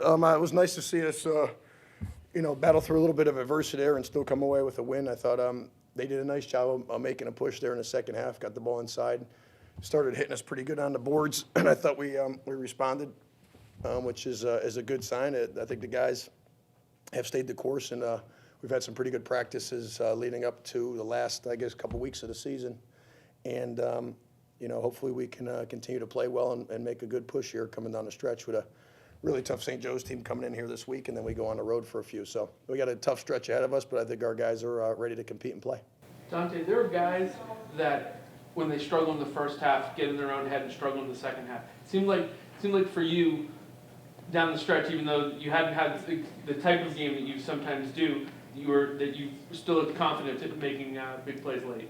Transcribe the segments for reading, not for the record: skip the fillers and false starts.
It was nice to see us, battle through a little bit of adversity there and still come away with a win. I thought they did a nice job of making a push there in the second half, got the ball inside, started hitting us pretty good on the boards, and I thought we responded, which is a good sign. I think the guys have stayed the course, and we've had some pretty good practices leading up to the last, I guess, couple weeks of the season. And, hopefully we can continue to play well and make a good push here coming down the stretch with a really tough St. Joe's team coming in here this week, and then we go on the road for a few. So we got a tough stretch ahead of us, but I think our guys are ready to compete and play. Dante, there are guys that, when they struggle in the first half, get in their own head and struggle in the second half. It seemed like for you, down the stretch, even though you hadn't had the type of game that you sometimes do, you still looked confident in making big plays late.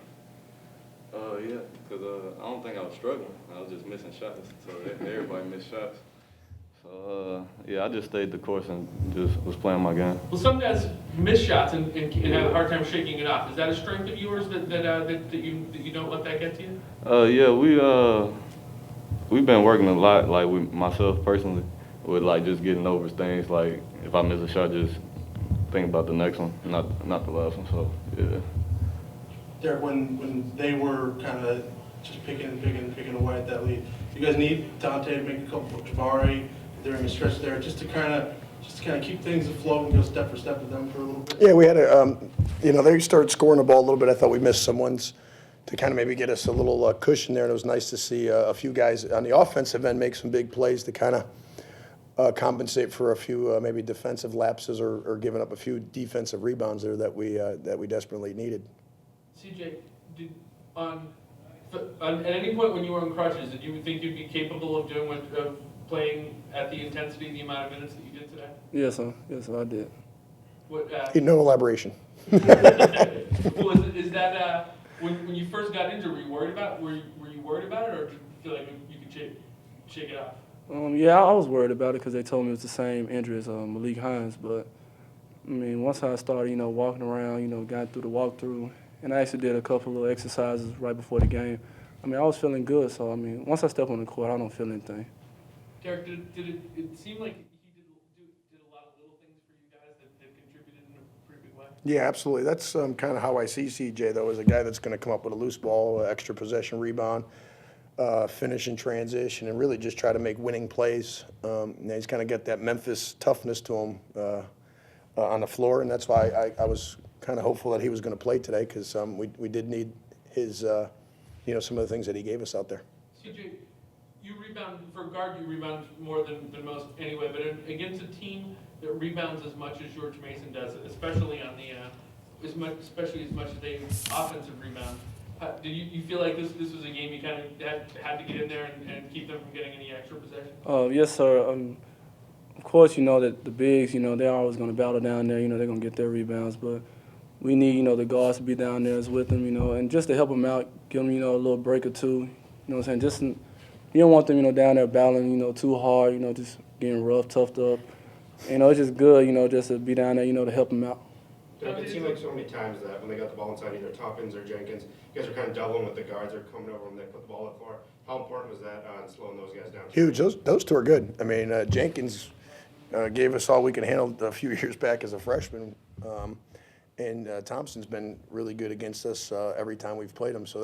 Yeah, because I don't think I was struggling. I was just missing shots. So everybody missed shots. So, I just stayed the course and just was playing my game. Well, some guys miss shots and have a hard time shaking it off. Is that a strength of yours that you don't let that get to you? We've been working a lot, like with myself personally, with like just getting over things. Like if I miss a shot, just think about the next one, not the last one. So yeah. Derek, when they were kind of just picking away at that lead, you guys need Dante to make a couple of Jabari during the stretch there, just to kind of keep things afloat and go step for step with them for a little bit. Yeah, we had they started scoring the ball a little bit. I thought we missed some ones to kind of maybe get us a little cushion there, and it was nice to see a few guys on the offensive end make some big plays to kind of compensate for a few maybe defensive lapses or giving up a few defensive rebounds there that we desperately needed. CJ, at any point when you were on crutches, did you think you'd be capable of playing at the intensity, the amount of minutes that you did today? Yes, sir, I did. No elaboration. Is that when you first got injured? Were you worried about it, or did you feel like you could shake it off? I was worried about it because they told me it was the same injury as Malik Hines. But I mean, once I started, walking around, got through the walkthrough, and I actually did a couple of exercises right before the game. I mean, I was feeling good. So I mean, once I step on the court, I don't feel anything. Derek, did it seem like he did a lot of little things for you guys that contributed in a pretty big way? Yeah, absolutely. That's kind of how I see CJ, though, as a guy that's going to come up with a loose ball, extra possession rebound, finish in transition, and really just try to make winning plays. He's kind of got that Memphis toughness to him on the floor, and that's why I was kind of hopeful that he was going to play today, because we did need his, some of the things that he gave us out there. CJ, you rebound for a guard. You rebound more than most anyway. But against a team that rebounds as much as George Mason does, especially on the as much as they offensive rebound, did you feel like this was a game you kind of had to get in there and keep them from getting any extra possession? Yes, sir. Of course, that the bigs, they're always going to battle down there. They're going to get their rebounds, but we need, the guards to be down there with them, and just to help them out, give them, a little break or two. You know what I'm saying? You don't want them, down there battling, too hard, just getting rough, toughed up. It's just good, just to be down there, to help them out. It seemed like so many times that when they got the ball inside either Toppins or Jenkins, you guys are kind of doubling with the guards. They're coming over when they put the ball on the floor. How important was that in slowing those guys down? Huge. Those two are good. I mean, Jenkins gave us all we can handle a few years back as a freshman. And Thompson's been really good against us every time we've played them. So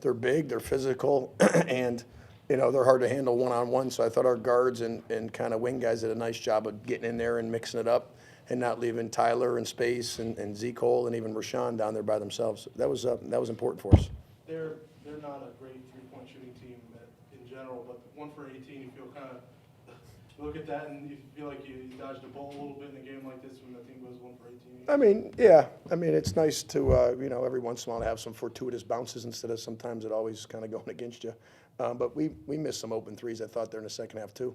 they're big, they're physical, and they're hard to handle one-on-one. So I thought our guards and kind of wing guys did a nice job of getting in there and mixing it up, and not leaving Tyler in space and Zeke Cole and even Rashawn down there by themselves. That was important for us. They're not a great three-point shooting team in general, but 1 for 18, you feel kind of look at that and you feel like you dodged a ball a little bit in a game like this when I think it was 1 for 18. I mean, yeah. I mean, it's nice to every once in a while to have some fortuitous bounces instead of sometimes it always kind of going against you. But we missed some open threes, I thought, there in the second half too.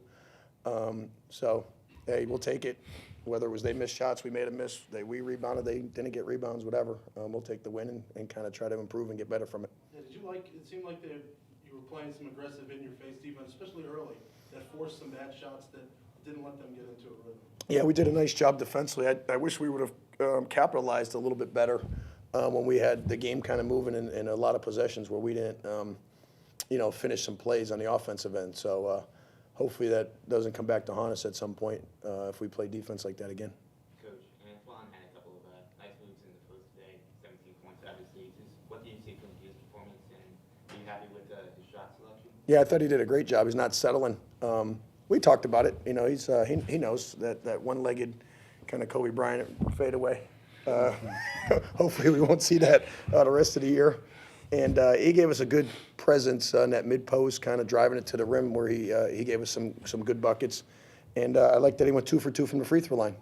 So hey, we'll take it. Whether it was they missed shots, we made a miss, we rebounded, they didn't get rebounds, whatever. We'll take the win and kind of try to improve and get better from it. Yeah, did you it seemed like you were playing some aggressive in-your-face defense, especially early, that forced some bad shots that didn't let them get into a rhythm. Yeah, we did a nice job defensively. I wish we would have capitalized a little bit better when we had the game kind of moving in a lot of possessions where we didn't, finish some plays on the offensive end. So hopefully that doesn't come back to haunt us at some point if we play defense like that again. Coach, Antoine had a couple of nice moves in the post today, 17 points obviously. Just what do you see from his performance, and are you happy with his shot selection? Yeah, I thought he did a great job. He's not settling. We talked about it. You know, he knows that one-legged kind of Kobe Bryant fade away. Hopefully we won't see that the rest of the year. And he gave us a good presence on that mid-post, kind of driving it to the rim where he gave us some good buckets. And I like that he went 2 for 2 from the free throw line.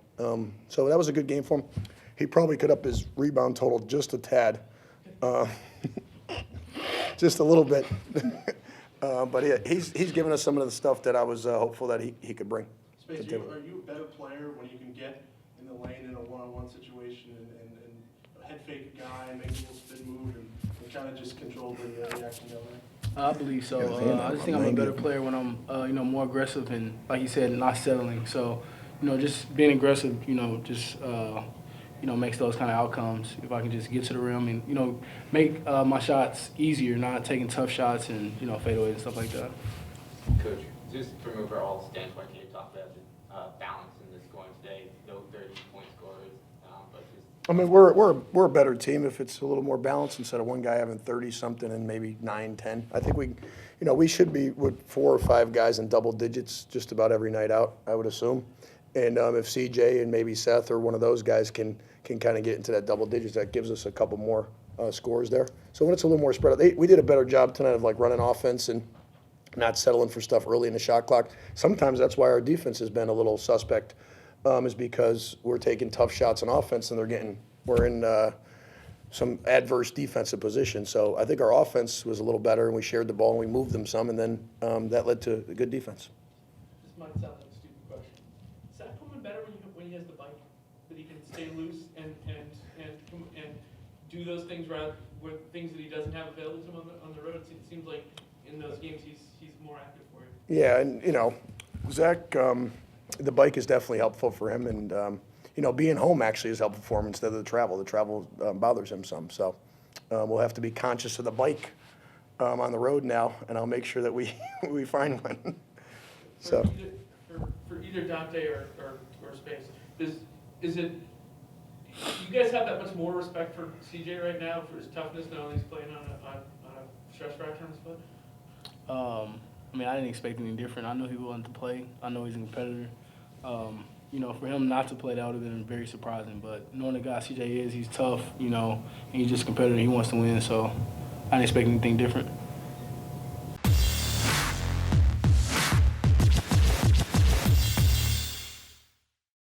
So that was a good game for him. He probably could up his rebound total just a tad, just a little bit. But he's given us some of the stuff that I was hopeful that he could bring. Space, are you a better player when you can get in the lane in a one-on-one situation and head fake a guy, make a little spin move, and kind of just control the action down there? I believe so. I just think I'm a better player when I'm, more aggressive and, like you said, not settling. So, just being aggressive, just, makes those kind of outcomes. If I can just get to the rim and, make my shots easier, not taking tough shots and, fadeaways and stuff like that. Coach, just from an overall standpoint, can you talk about the balance in the scoring today? No 30-point scorers, but just. I mean, we're a better team if it's a little more balanced instead of one guy having 30-something and maybe 9, 10. I think we should be with 4 or 5 guys in double digits just about every night out, I would assume. And if CJ and maybe Seth or one of those guys can kind of get into that double digits, that gives us a couple more scores there. So when it's a little more spread out, we did a better job tonight of like running offense and not settling for stuff early in the shot clock. Sometimes that's why our defense has been a little suspect, is because we're taking tough shots on offense and we're in some adverse defensive position. So I think our offense was a little better, and we shared the ball and we moved them some, and then that led to a good defense. This might sound like a stupid question. Is Zach Coleman better when he has the bike? That he can stay loose and do those things with things that he doesn't have available to him on the road? It seems like in those games he's more active for you. Yeah, and Zach, the bike is definitely helpful for him, and being home actually is helpful for him instead of the travel. The travel bothers him some, so we'll have to be conscious of the bike on the road now, and I'll make sure that we find one. So For either Dante or Space, is it you guys have that much more respect for CJ right now for his toughness, knowing he's playing on a stress fracture on his foot? I didn't expect anything different. I knew he wanted to play. I know he's a competitor. For him not to play, that would have been very surprising. But knowing the guy CJ is, he's tough, and he's just a competitor. He wants to win, so I didn't expect anything different.